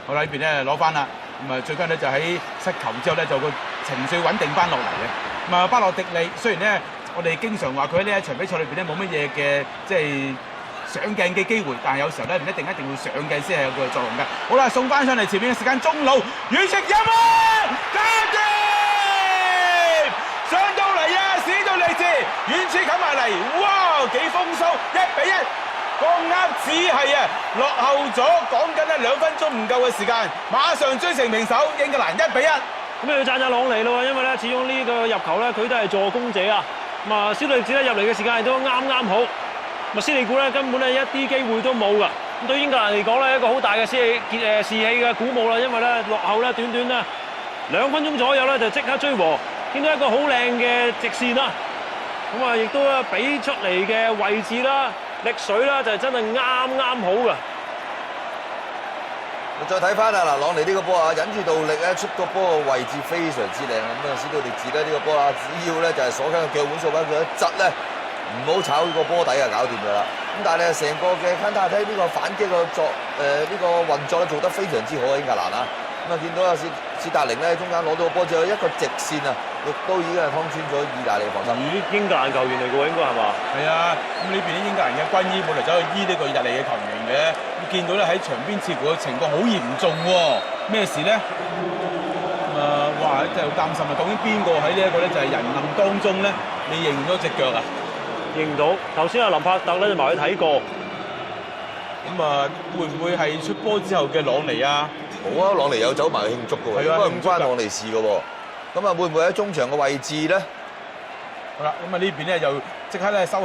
好啦，呢邊咧攞翻啦，咁啊最緊要咧就喺失球之後咧就個情緒穩定翻落嚟嘅。咁啊巴洛迪利雖然咧我哋經常話佢喺呢一場比賽裏邊咧冇乜嘢嘅即係上鏡嘅機會，但係有時候咧唔一定要上鏡先係有個作用嘅。好啦，送翻上嚟前面嘅時間中路，遠射入啊！搞掂！上到嚟啊，史杜利治遠處冚埋嚟，哇幾風騷！1-1，剛啱只係啊落後咗，講緊咧2分鐘唔夠嘅時間，馬上追成平手，英格蘭1-1。咁要讚下朗尼咯，因為咧始終呢個入球咧佢都係助攻者啊。咁啊，史杜利治咧入嚟嘅時間亦都啱啱好。咁啊，斯利古咧根本咧一啲機會都冇㗎。咁對英格蘭嚟講咧一個好大嘅士氣嘅鼓舞啦，因為咧落後咧短短咧2分鐘左右咧就即刻追和。見到一個好靚嘅直線啦，咁啊亦都俾出嚟嘅位置啦、力水啦，就真係啱啱好㗎。再睇翻啊，嗱，朗尼呢個波啊，忍住動力咧，出個波嘅位置非常之靚啊！咁啊，史杜利治咧呢個波啊，只要咧就係鎖緊個腳腕，鎖緊佢一側咧，唔好炒個波底啊，搞掂㗎啦。咁但係咧，成個嘅坎塔睇呢個反擊個呢個運作咧做得非常之好啊，英格蘭啊！咁啊，見到阿史達寧咧中間攞到個波之後，一個直線啊，亦都已經係劏穿咗意大利防守。英格蘭球員嚟嘅喎，應該係嘛？係啊，咁呢邊啲英格蘭嘅軍醫冇嚟走去醫呢個意大利嘅球員嘅，咁見到咧喺場邊似乎個情況好嚴重喎，咩事咧？哇！真係好擔心啊！究竟邊個喺呢一個咧就係人冧當中咧？你認唔到隻腳啊？認到，頭先阿林柏特咧就埋去睇過。咁啊，會唔會係出波之後嘅朗尼啊？好啊，朗尼有走埋去慶祝嘅喎，應該唔關朗尼事嘅喎。咁啊，會唔會喺中場嘅位置咧？好啦，咁啊呢邊咧又即刻咧收。